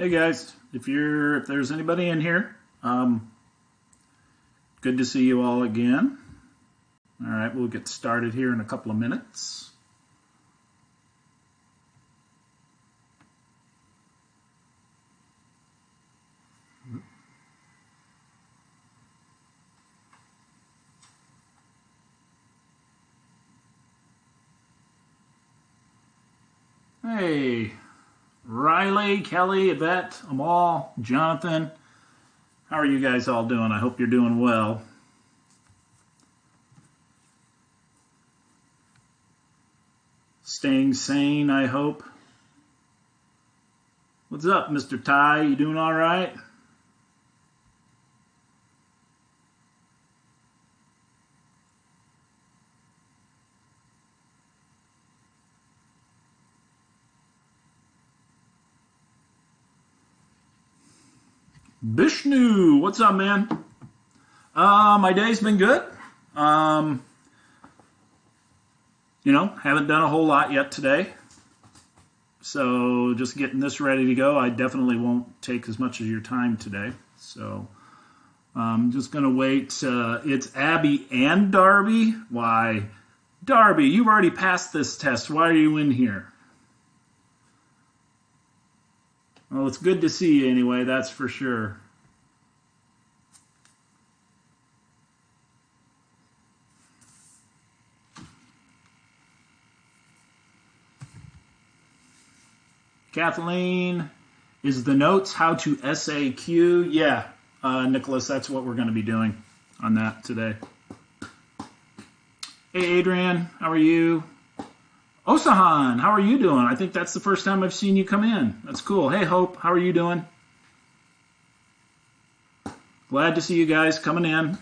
Hey guys, if there's anybody in here, good to see you all again. All right, we'll get started here in a couple of minutes. Hey, Riley, Kelly, Yvette, Amal, Jonathan, how are you guys all doing? I hope you're doing well. Staying sane, I hope. What's up, Mr. Ty? You doing all right? Bishnu, what's up, man? My day's been good. Haven't done a whole lot yet today. So just getting this ready to go. I definitely won't take as much of your time today. So I'm just going to wait. It's Abby and Darby. Why? Darby, you've already passed this test. Why are you in here? Well, it's good to see you anyway, that's for sure. Kathleen, is the notes how to SAQ? Yeah, Nicholas, that's what we're going to be doing on that today. Hey, Adrian, how are you? Osahan, how are you doing? I think that's the first time I've seen you come in. That's cool. Hey, Hope, how are you doing? Glad to see you guys coming in.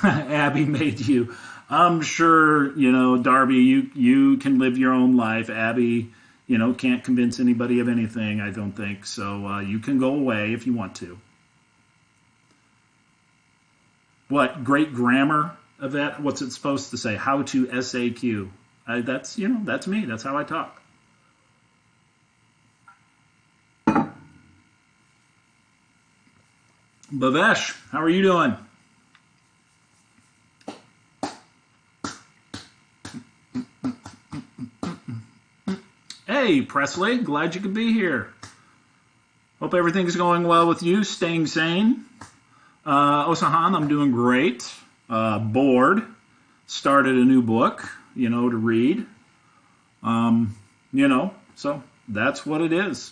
Abby made you. I'm sure, Darby, you can live your own life. Abby, can't convince anybody of anything, I don't think. So you can go away if you want to. What, great grammar, Yvette? What's it supposed to say? How to SAQ. That's me. That's how I talk. Bhavesh, how are you doing? Hey, Presley, glad you could be here. Hope everything's going well with you, staying sane. Osahan, I'm doing great. Bored. Started a new book, to read. So that's what it is.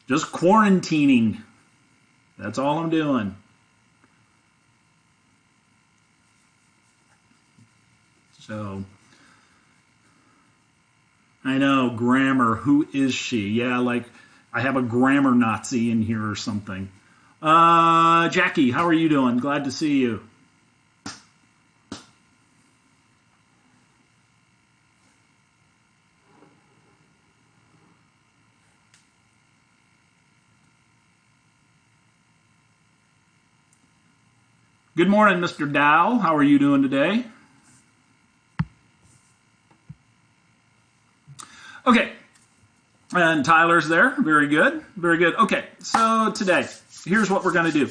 Just quarantining. That's all I'm doing. So, I know, grammar, who is she? Yeah, like I have a grammar Nazi in here or something. Jackie, how are you doing? Glad to see you. Good morning, Mr. Dow. How are you doing today? Okay. And Tyler's there. Very good. Very good. Okay, so today, here's what we're going to do.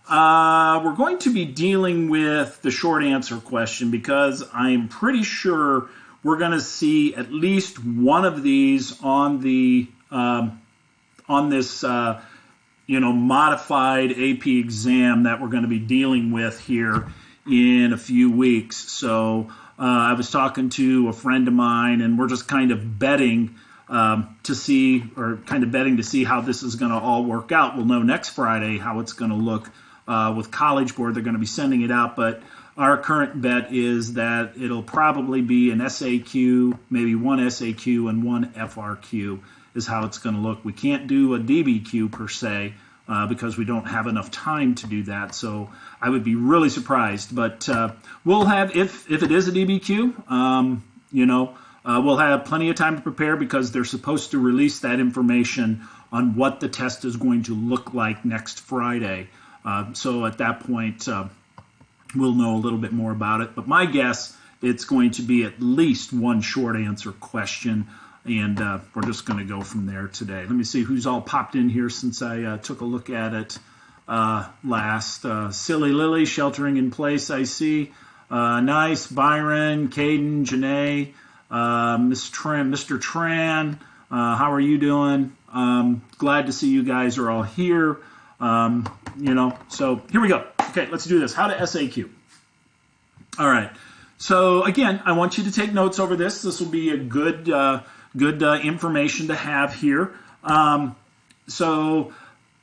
We're going to be dealing with the short answer question because I'm pretty sure we're going to see at least one of these on the on this modified AP exam that we're going to be dealing with here in a few weeks. So I was talking to a friend of mine, and we're just kind of betting to see how this is going to all work out. We'll know next Friday how it's going to look with College Board. They're going to be sending it out, but our current bet is that it'll probably be an SAQ, maybe one SAQ and one FRQ is how it's going to look. We can't do a DBQ per se because we don't have enough time to do that. So I would be really surprised. But we'll have, if it is a DBQ, we'll have plenty of time to prepare because they're supposed to release that information on what the test is going to look like next Friday. So at that point, we'll know a little bit more about it. But my guess it's going to be at least one short answer question. And we're just going to go from there today. Let me see who's all popped in here since I took a look at it last. Silly Lily, sheltering in place, I see. Nice. Byron, Caden, Janae, Mr. Tran, how are you doing? Glad to see you guys are all here. So here we go. Okay, let's do this. How to SAQ. All right. So again, I want you to take notes over this. This will be a good information to have here. So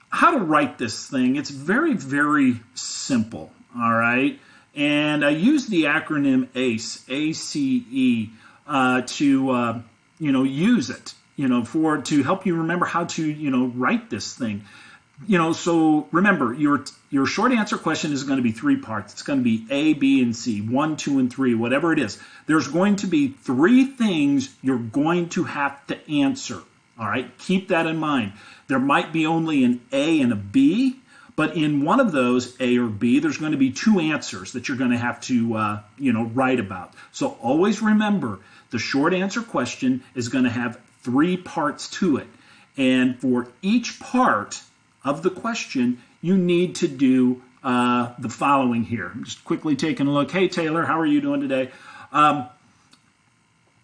how to write this thing, it's very, very simple, all right? And I use the acronym ACE, A-C-E, to, use it, to help you remember how to, write this thing. So remember, your short answer question is going to be 3 parts. It's going to be A, B, and C, 1, 2, and 3, whatever it is. There's going to be 3 things you're going to have to answer. All right, keep that in mind. There might be only an A and a B, but in one of those, A or B, there's going to be 2 answers that you're going to have to, write about. So always remember, the short answer question is going to have 3 parts to it. And for each part of the question, you need to do the following here. I'm just quickly taking a look. Hey, Taylor, how are you doing today?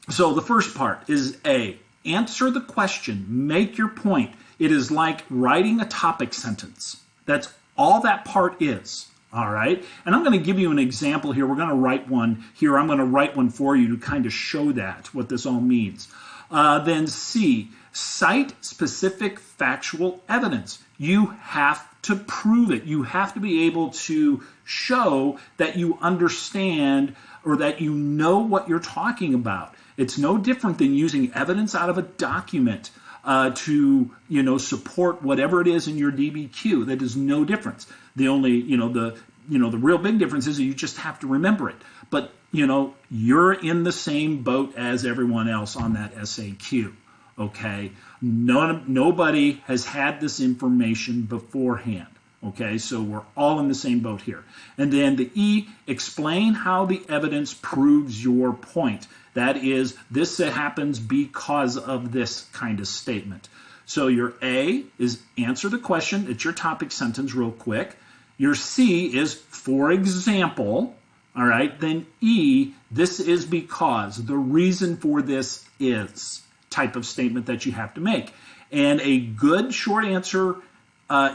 So the first part is A. Answer the question. Make your point. It is like writing a topic sentence. That's all that part is. All right. And I'm going to give you an example here. We're going to write one here. I'm going to write one for you to kind of show that, what this all means. Then C. Cite specific factual evidence. You have to prove it. You have to be able to show that you understand or that you know what you're talking about. It's no different than using evidence out of a document to support whatever it is in your DBQ. That is no difference. The only the real big difference is that you just have to remember it. But you're in the same boat as everyone else on that SAQ. Okay, nobody has had this information beforehand. Okay, so we're all in the same boat here. And then the E, explain how the evidence proves your point. That is, this happens because of this kind of statement. So your A is answer the question. It's your topic sentence real quick. Your C is for example. All right, then E, this is because. The reason for this is type of statement that you have to make. And a good short answer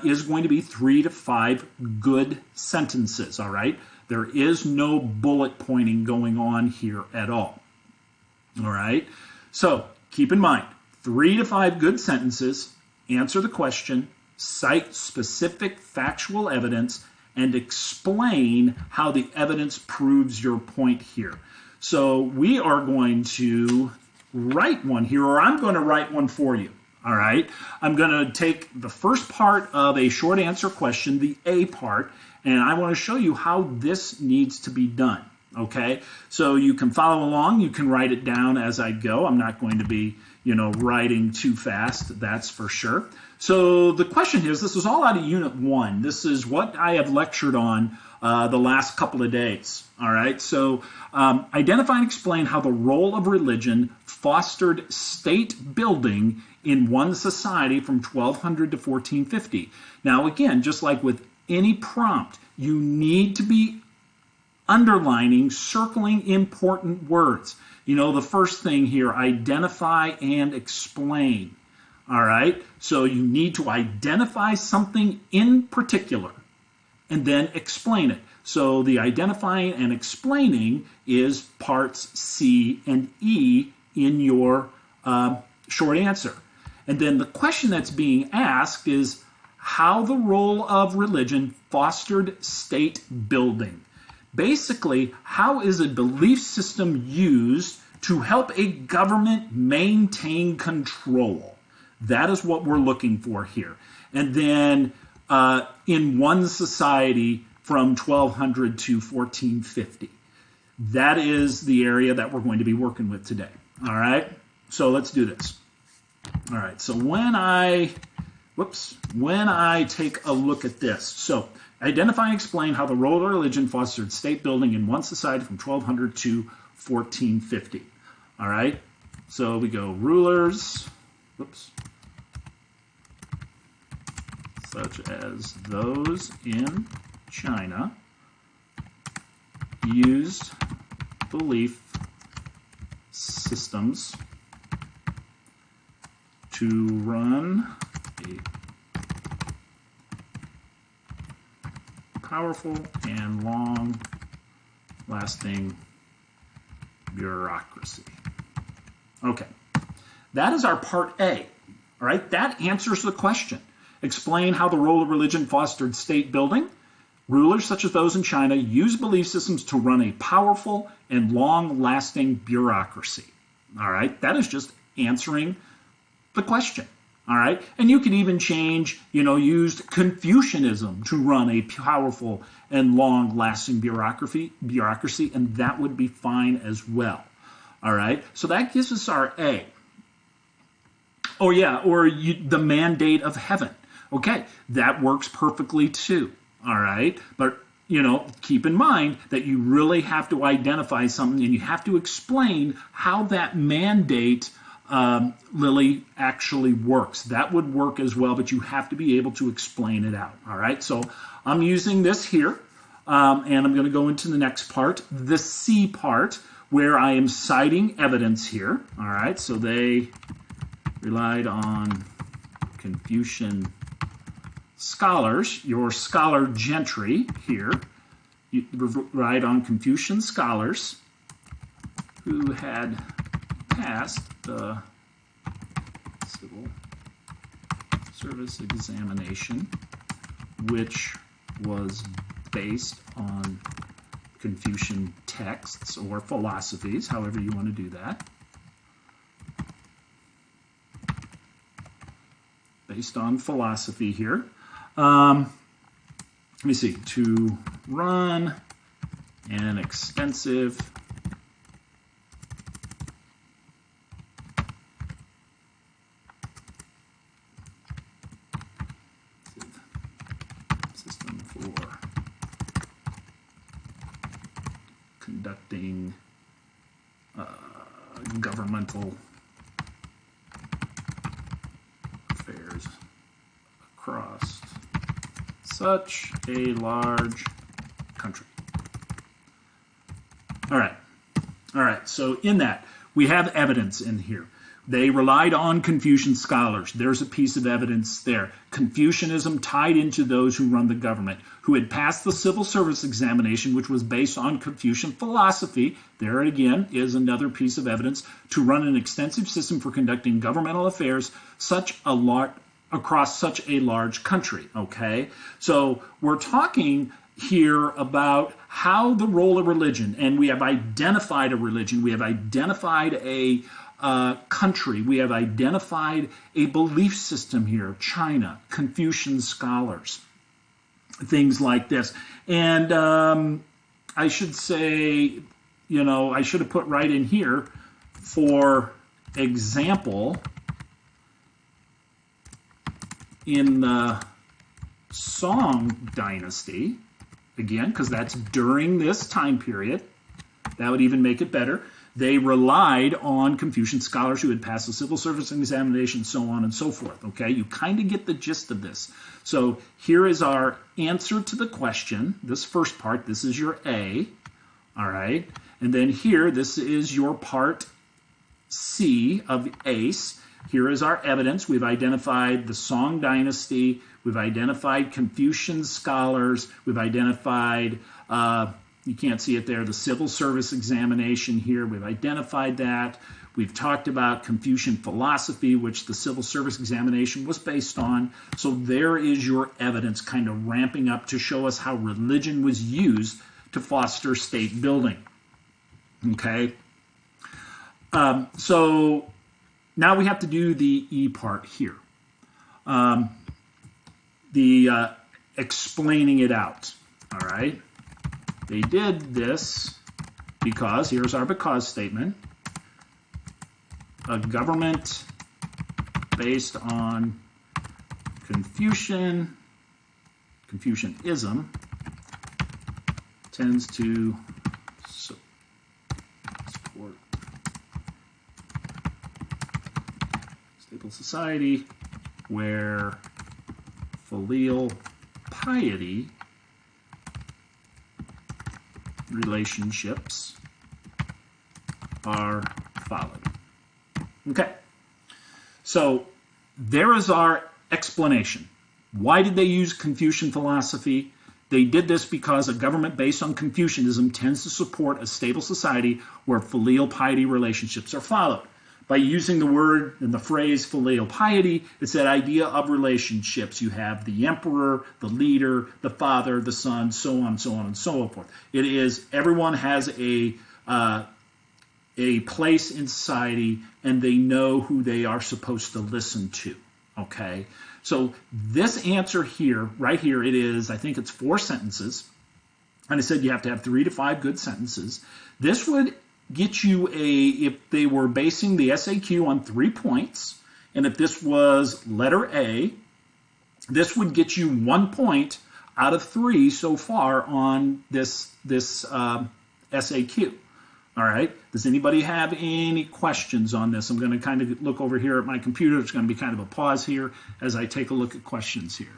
is going to be 3 to 5 good sentences, all right? There is no bullet pointing going on here at all, all right? So keep in mind, 3 to 5 good sentences, answer the question, cite specific factual evidence, and explain how the evidence proves your point here. So we are going to write one here, or I'm going to write one for you. All right, I'm going to take the first part of a short answer question, the A part, and I want to show you how this needs to be done. Okay, so you can follow along. You can write it down as I go. I'm not going to be, writing too fast, that's for sure. So the question is, this is all out of Unit 1. This is what I have lectured on the last couple of days. All right, so identify and explain how the role of religion fostered state building in one society from 1200 to 1450. Now, again, just like with any prompt, you need to be underlining, circling important words. The first thing here, identify and explain. All right, so you need to identify something in particular and then explain it. So the identifying and explaining is parts C and E in your short answer. And then the question that's being asked is how the role of religion fostered state building. Basically, how is a belief system used to help a government maintain control? That is what we're looking for here. And then in one society from 1200 to 1450. That is the area that we're going to be working with today. All right, so let's do this. All right, so when I take a look at this, so identify and explain how the role of religion fostered state building in one society from 1200 to 1450. All right, so we go rulers, whoops, such as those in China used belief systems to run a powerful and long-lasting bureaucracy. Okay, that is our part A. All right, that answers the question. Explain how the role of religion fostered state building. Rulers such as those in China use belief systems to run a powerful and long-lasting bureaucracy. All right, that is just answering the question. All right, and you could even change, used Confucianism to run a powerful and long-lasting bureaucracy, and that would be fine as well. All right, so that gives us our A. Oh yeah, or the mandate of heaven. Okay, that works perfectly too. All right, but keep in mind that you really have to identify something and you have to explain how that mandate Lily actually works. That would work as well, but you have to be able to explain it out. All right, so I'm using this here, and I'm going to go into the next part, the C part, where I am citing evidence here. All right, so they relied on Confucian scholars, your scholar gentry here, you relied on Confucian scholars who had passed the civil service examination, which was based on Confucian texts or philosophies, however you want to do that. Based on philosophy here. Let me see, to run an extensive system for conducting governmental affairs across such a large country. All right, so in that, we have evidence in here. They relied on Confucian scholars. There's a piece of evidence there. Confucianism tied into those who run the government, who had passed the civil service examination, which was based on Confucian philosophy. There again is another piece of evidence to run an extensive system for conducting governmental affairs across such a large country. Okay, so we're talking here about how the role of religion, and we have identified a religion, we have identified a country, we have identified a belief system here, China, Confucian scholars, things like this. And I should say, I should have put right in here, for example, in the Song dynasty, again, because that's during this time period, that would even make it better. They relied on Confucian scholars who had passed the civil service examination, so on and so forth. Okay, you kind of get the gist of this. So here is our answer to the question. This first part, this is your A. All right, and then here, this is your part C of ACE. Here is our evidence. We've identified the Song dynasty. We've identified Confucian scholars. We've identified, you can't see it there, the civil service examination here. We've identified that. We've talked about Confucian philosophy, which the civil service examination was based on. So there is your evidence kind of ramping up to show us how religion was used to foster state building. Okay? So now we have to do the E part here. The explaining it out, all right? They did this because, here's our because statement, a government based on Confucianism tends to stable society where filial piety relationships are followed. Okay, so there is our explanation. Why did they use Confucian philosophy? They did this because a government based on Confucianism tends to support a stable society where filial piety relationships are followed. By using the word and the phrase filial piety, it's that idea of relationships. You have the emperor, the leader, the father, the son, so on, so on, and so forth. It is everyone has a place in society, and they know who they are supposed to listen to. Okay, so this answer here, right here, it is, I think it's 4 sentences, and I said you have to have 3 to 5 good sentences. This would get you if they were basing the SAQ on 3 points, and if this was letter A, this would get you 1 point out of 3 so far on this SAQ. All right, does anybody have any questions on this? I'm going to kind of look over here at my computer. There's going to be kind of a pause here as I take a look at questions here.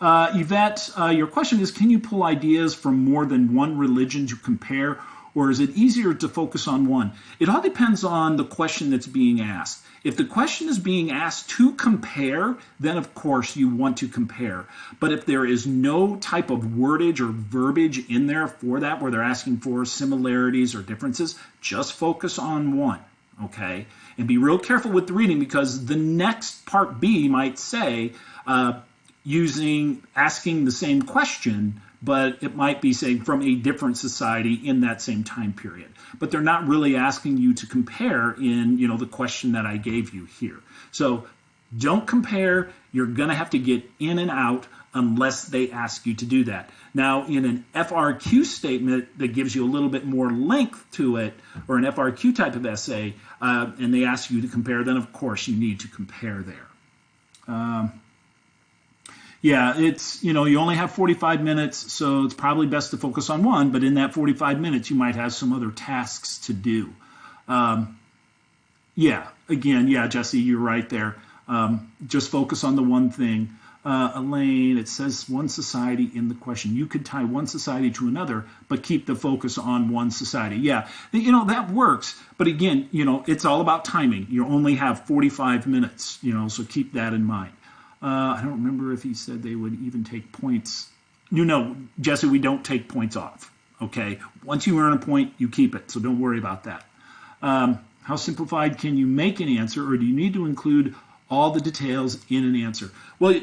Yvette, your question is, can you pull ideas from more than one religion to compare, or is it easier to focus on one? It all depends on the question that's being asked. If the question is being asked to compare, then of course you want to compare. But if there is no type of wordage or verbiage in there for that, where they're asking for similarities or differences, just focus on one, okay? And be real careful with the reading, because the next part B might say, asking the same question, but it might be saying from a different society in that same time period. But they're not really asking you to compare in, the question that I gave you here. So don't compare. You're going to have to get in and out unless they ask you to do that. Now, in an FRQ statement that gives you a little bit more length to it, or an FRQ type of essay, and they ask you to compare, then of course you need to compare there. Yeah, it's, you only have 45 minutes, so it's probably best to focus on one, but in that 45 minutes, you might have some other tasks to do. Jesse, you're right there. Just focus on the one thing. Elaine, it says one society in the question. You could tie one society to another, but keep the focus on one society. Yeah, that works. But again, it's all about timing. You only have 45 minutes, so keep that in mind. I don't remember if he said they would even take points. Jesse, we don't take points off, okay? Once you earn a point, you keep it, so don't worry about that. How simplified can you make an answer, or do you need to include all the details in an answer? Well,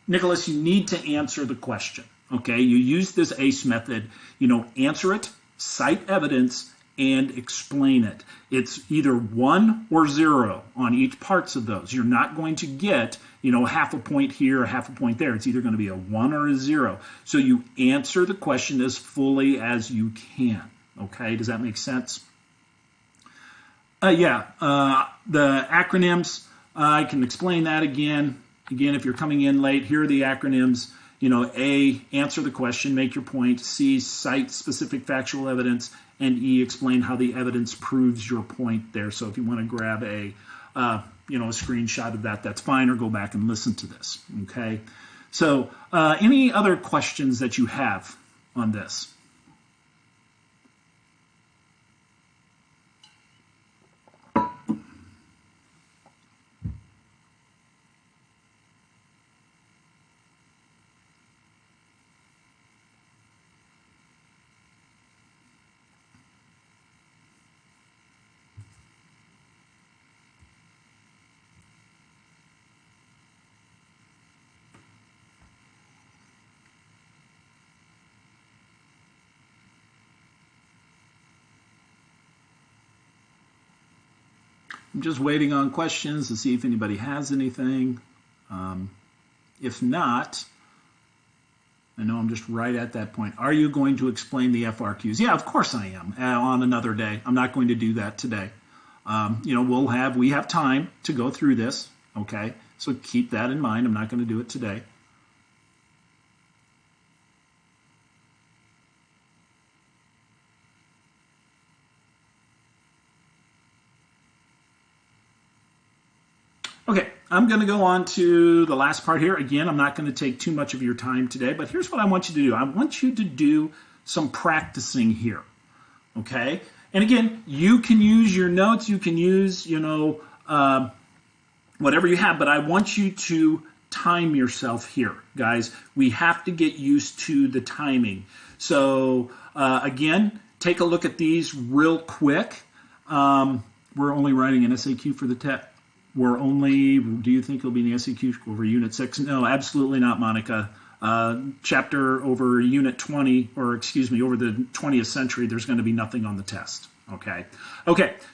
Nicholas, you need to answer the question, okay? You use this ACE method, answer it, cite evidence, and explain it. It's either 1 or 0 on each parts of those. You're not going to get, half a point here or half a point there. It's either going to be a 1 or a 0. So you answer the question as fully as you can. Okay, does that make sense? The acronyms, I can explain that again. Again, if you're coming in late, here are the acronyms. A, answer the question, make your point. C, cite specific factual evidence. And E, explain how the evidence proves your point there. So if you want to grab a screenshot of that, that's fine, or go back and listen to this, okay? So any other questions that you have on this? I'm just waiting on questions to see if anybody has anything. If not, I know I'm just right at that point. Are you going to explain the FRQs? Yeah, of course I am, on another day. I'm not going to do that today. We have time to go through this, okay? So keep that in mind. I'm not going to do it today. Okay, I'm going to go on to the last part here. Again, I'm not going to take too much of your time today, but here's what I want you to do. I want you to do some practicing here, okay? And again, you can use your notes, you can use, whatever you have, but I want you to time yourself here, guys. We have to get used to the timing. So, again, take a look at these real quick. We're only writing an SAQ for the test. Do you think it'll be in the SAQ over Unit 6? No, absolutely not, Monica. Chapter over Unit 20, or excuse me, over the 20th century, there's going to be nothing on the test. Okay,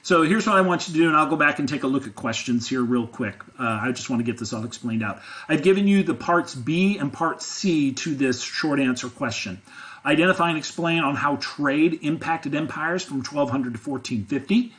so here's what I want you to do, and I'll go back and take a look at questions here real quick. I just want to get this all explained out. I've given you the parts B and part C to this short answer question. Identify and explain on how trade impacted empires from 1200 to 1450.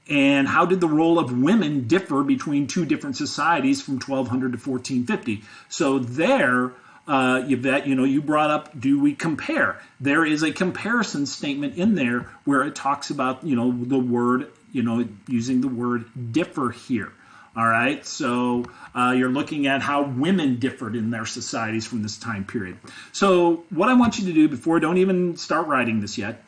And how did the role of women differ between two different societies from 1200 to 1450? So there, Yvette, you brought up, do we compare? There is a comparison statement in there where it talks about, the word, using the word differ here. All right, so you're looking at how women differed in their societies from this time period. So what I want you to do before, don't even start writing this yet,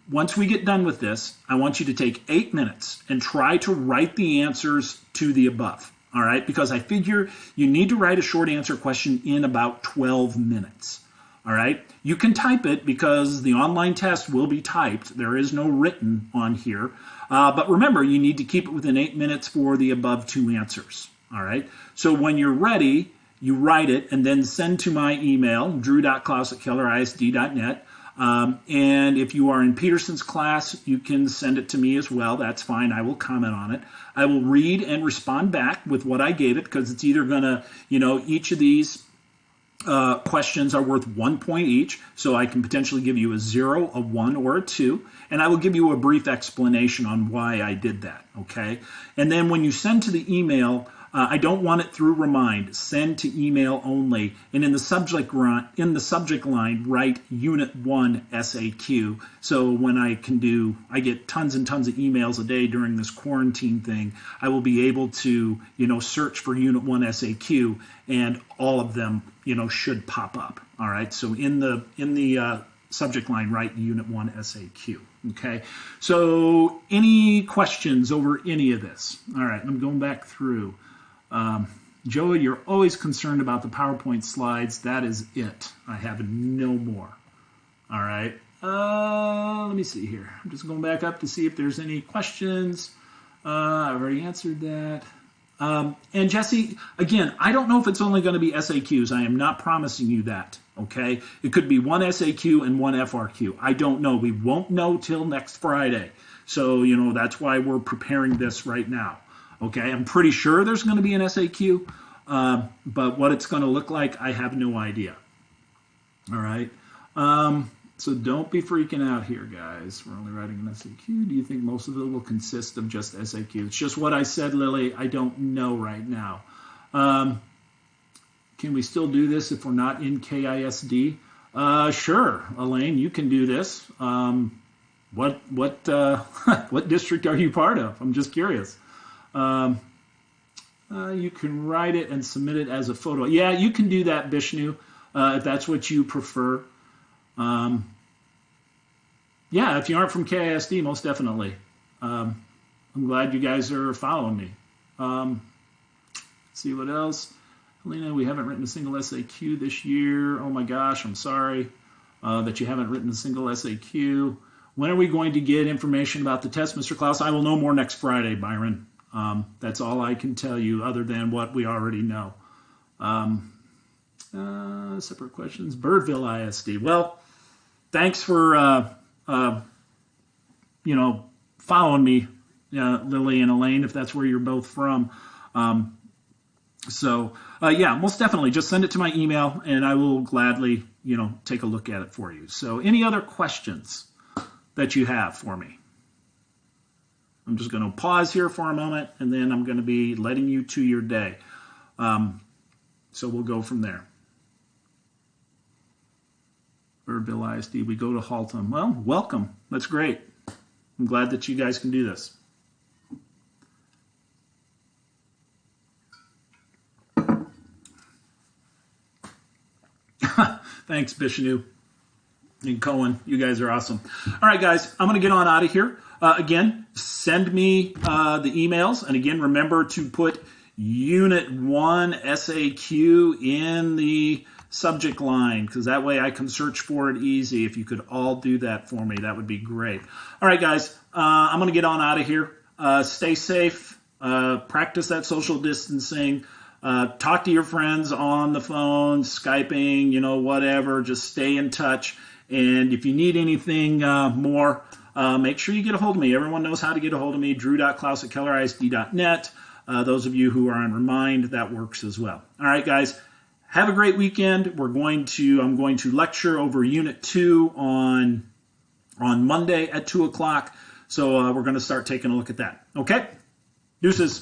once we get done with this, I want you to take 8 minutes and try to write the answers to the above, all right? Because I figure you need to write a short answer question in about 12 minutes, all right? You can type it because the online test will be typed. There is no written on here. But remember, you need to keep it within 8 minutes for the above two answers, all right? So when you're ready, you write it and then send to my email, drew.klaus@kellerisd.net. And if you are in Peterson's class, you can send it to me as well. That's fine. I will comment on it. I will read and respond back with what I gave it because it's either going to, each of these questions are worth 1 point each. So I can potentially give you a 0, a 1, or a 2. And I will give you a brief explanation on why I did that. Okay. And then when you send to the email, I don't want it through Remind. Send to email only. And in the subject line, write Unit 1 SAQ. So when I get tons and tons of emails a day during this quarantine thing, I will be able to, search for Unit 1 SAQ, and all of them, should pop up. All right. So in the subject line, write Unit 1 SAQ. Okay. So any questions over any of this? All right. I'm going back through. Joey, you're always concerned about the PowerPoint slides. That is it. I have no more. All right. Let me see here. I'm just going back up to see if there's any questions. I've already answered that. And Jesse, again, I don't know if it's only going to be SAQs. I am not promising you that. Okay. It could be one SAQ and one FRQ. I don't know. We won't know till next Friday. So, that's why we're preparing this right now. Okay, I'm pretty sure there's going to be an SAQ, but what it's going to look like, I have no idea. All right, so don't be freaking out here, guys. We're only writing an SAQ. Do you think most of it will consist of just SAQ? It's just what I said, Lily. I don't know right now. Can we still do this if we're not in KISD? Sure, Elaine, you can do this. What district are you part of? I'm just curious. You can write it and submit it as a photo. Yeah, you can do that, Bishnu, if that's what you prefer. Yeah, if you aren't from KISD, most definitely. I'm glad you guys are following me. See what else? Helena, we haven't written a single SAQ this year. Oh my gosh, I'm sorry that you haven't written a single SAQ. When are we going to get information about the test, Mr. Klaus? I will know more next Friday, Byron. That's all I can tell you other than what we already know. Separate questions. Birdville ISD. Well, thanks for, following me, Lily and Elaine, if that's where you're both from. Yeah, most definitely. Just send it to my email, and I will gladly, take a look at it for you. So any other questions that you have for me? I'm just going to pause here for a moment, and then I'm going to be letting you to your day. So we'll go from there. Birdville ISD, we go to Haltom. Well, welcome. That's great. I'm glad that you guys can do this. Thanks, Bishnu and Cohen. You guys are awesome. All right, guys, I'm going to get on out of here. Again, send me the emails. And again, remember to put Unit 1 SAQ in the subject line, because that way I can search for it easy. If you could all do that for me, that would be great. All right, guys, I'm going to get on out of here. Stay safe. Practice that social distancing. Talk to your friends on the phone, Skyping, whatever. Just stay in touch. And if you need anything more, make sure you get a hold of me. Everyone knows how to get a hold of me, drew.klaus@kellerisd.net. Those of you who are on Remind, that works as well. All right, guys, have a great weekend. I'm going to lecture over Unit 2 on Monday at 2 o'clock. So we're going to start taking a look at that. Okay? Deuces.